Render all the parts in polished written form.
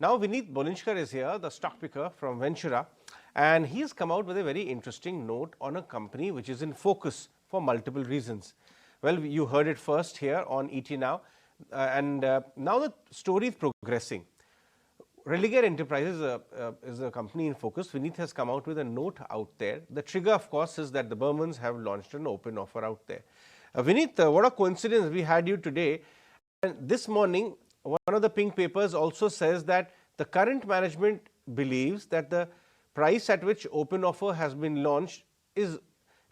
Now, Vinit Bolinjkar is here, the stock picker from Ventura, and he has come out with a very interesting note on a company which is in focus for multiple reasons. Well, you heard it first here on ET Now, and now the story is progressing. Religare Enterprises is a company in focus. Vinit has come out with a note out there. The trigger, of course, is that the Burmans have launched an open offer out there. Vinit, what a coincidence we had you today. And this morning, one of the pink papers also says that the current management believes that the price at which open offer has been launched is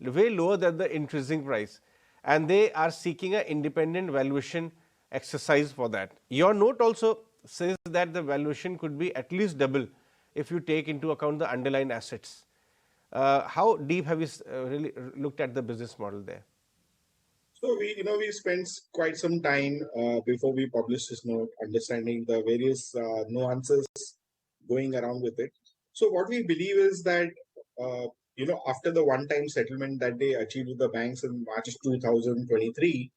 way lower than the intrinsic price, and they are seeking an independent valuation exercise for that. Your note also says that the valuation could be at least double if you take into account the underlying assets. How deep have you really looked at the business model there? So we spent quite some time before we published this note, understanding the various nuances going around with it. So what we believe is that after the one-time settlement that they achieved with the banks in March 2023,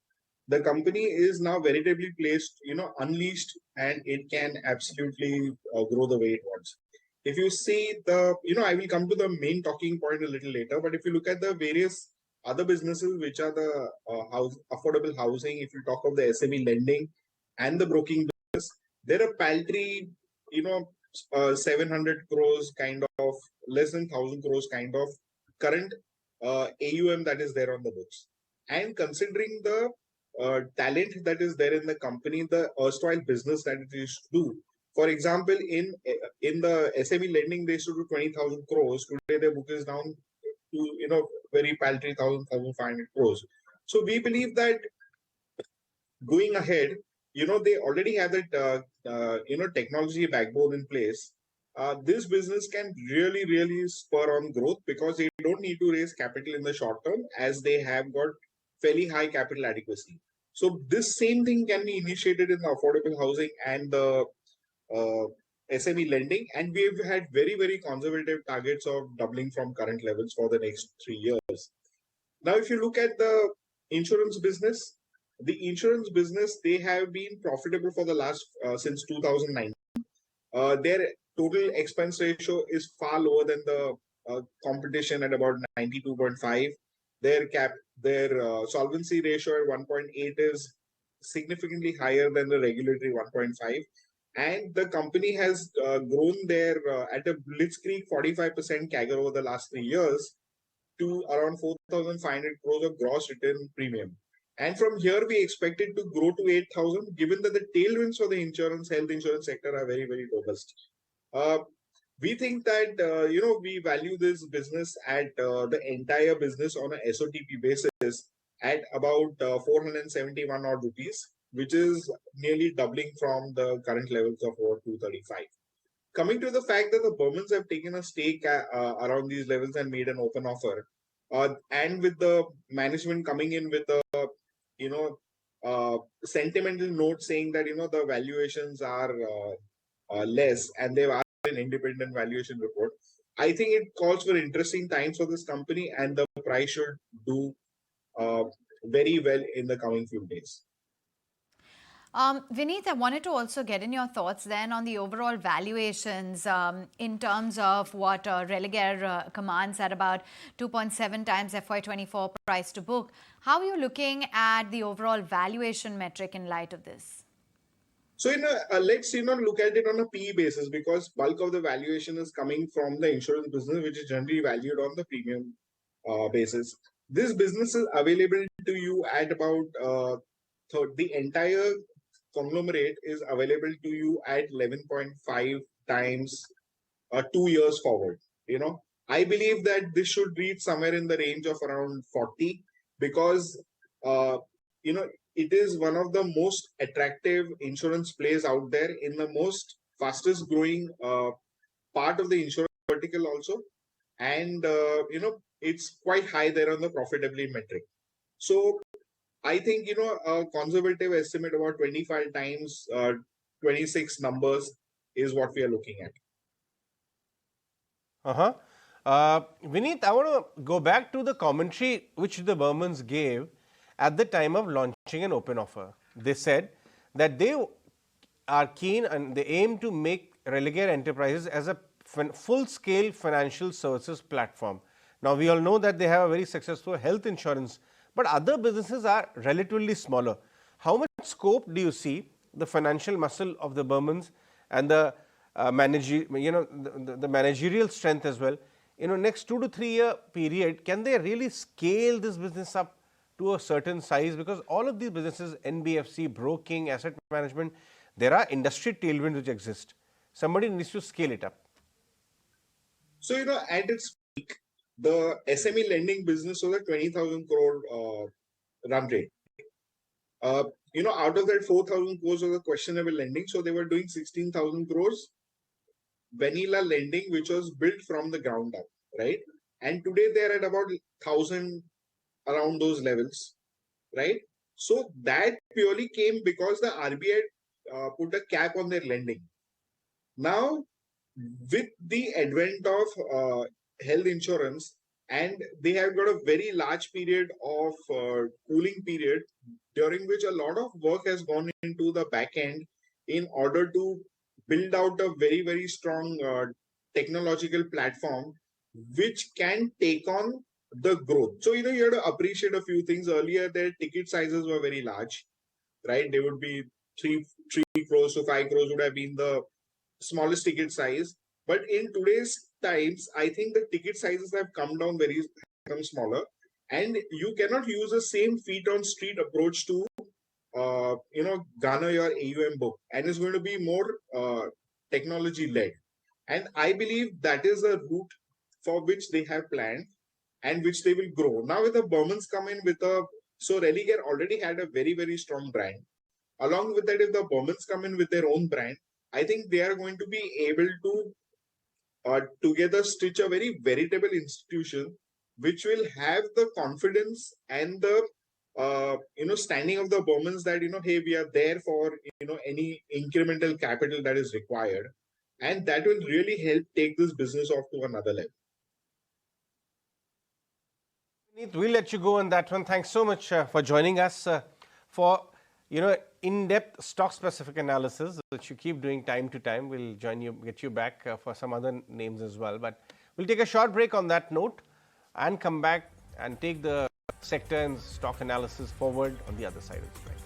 the company is now veritably placed, unleashed, and it can absolutely grow the way it wants. If you see I will come to the main talking point a little later, but if you look at the various other businesses, which are the affordable housing, if you talk of the SME lending and the broking business, they're a paltry, 700 crores kind of, less than 1,000 crores kind of current AUM that is there on the books. And considering the talent that is there in the company, the erstwhile business that it used to do. For example, in the SME lending, they used to do 20,000 crores. Today, their book is down to very paltry 1,500 crores. So we believe that going ahead, they already have that technology backbone in place. This business can really spur on growth because they don't need to raise capital in the short term, as they have got fairly high capital adequacy. So this same thing can be initiated in the affordable housing and the SME lending, and we've had very conservative targets of doubling from current levels for the next 3 years. Now, if you look at the insurance business, they have been profitable for the last since 2009. Their total expense ratio is far lower than the competition at about 92.5. Their solvency ratio at 1.8 is significantly higher than the regulatory 1.5. And the company has grown there at a blitzkrieg 45% CAGR over the last 3 years to around 4,500 crores of gross written premium. And from here, we expect it to grow to 8,000, given that the tailwinds for the health insurance sector are very robust. We think that, we value this business at the entire business on a SOTP basis at about 471 odd rupees, which is nearly doubling from the current levels of over 235. Coming to the fact that the Burmans have taken a stake around these levels and made an open offer, and with the management coming in with a sentimental note saying that the valuations are less, and they've asked an independent valuation report, I think it calls for interesting times for this company, and the price should do very well in the coming few days. Vinit, I wanted to also get in your thoughts then on the overall valuations in terms of what Religare commands at about 2.7 times FY24 price to book. How are you looking at the overall valuation metric in light of this? So let's look at it on a PE basis, because bulk of the valuation is coming from the insurance business, which is generally valued on the premium basis. This business is available to you at about the entire conglomerate is available to you at 11.5 times 2 years forward. I believe that this should reach somewhere in the range of around 40, because it is one of the most attractive insurance plays out there in the most fastest growing part of the insurance vertical also, and it's quite high there on the profitability metric. So I think, a conservative estimate about 25 times 26 numbers is what we are looking at. Vinit, I want to go back to the commentary which the Burmans gave at the time of launching an open offer. They said that they are keen and they aim to make Religare Enterprises as a full-scale financial services platform. Now, we all know that they have a very successful health insurance, but other businesses are relatively smaller. How much scope do you see the financial muscle of the Burmans and the the managerial strength as well? Next 2 to 3 year period, can they really scale this business up to a certain size? Because all of these businesses, NBFC, broking, asset management, there are industry tailwinds which exist. Somebody needs to scale it up. So, at its peak, the SME lending business was a 20,000 crore run rate. Out of that 4,000 crores was a questionable lending. So they were doing 16,000 crores vanilla lending, which was built from the ground up, right? And today they're at about 1,000 around those levels, right? So that purely came because the RBI put a cap on their lending. Now, with the advent of health insurance, and they have got a very large period of cooling period during which a lot of work has gone into the back end in order to build out a very, very strong technological platform which can take on the growth. So, you have to appreciate a few things. Earlier, their ticket sizes were very large, right? They would be 3 crores to 5 crores would have been the smallest ticket size. But in today's times, I think the ticket sizes have come down become smaller, and you cannot use the same feet on street approach to garner your AUM book, and it's going to be more technology led. And I believe that is a route for which they have planned and which they will grow. Now, with the Burmans come in so Religare already had a very, very strong brand. Along with that, if the Burmans come in with their own brand, I think they are going to be able to together stitch a very veritable institution which will have the confidence and the standing of the Burmans that hey, we are there for any incremental capital that is required, and that will really help take this business off to another level. Vinit, we'll let you go on that one. Thanks so much for joining us for in-depth stock-specific analysis, which you keep doing time to time. We'll get you back for some other names as well. But we'll take a short break on that note and come back and take the sector and stock analysis forward on the other side of the slide.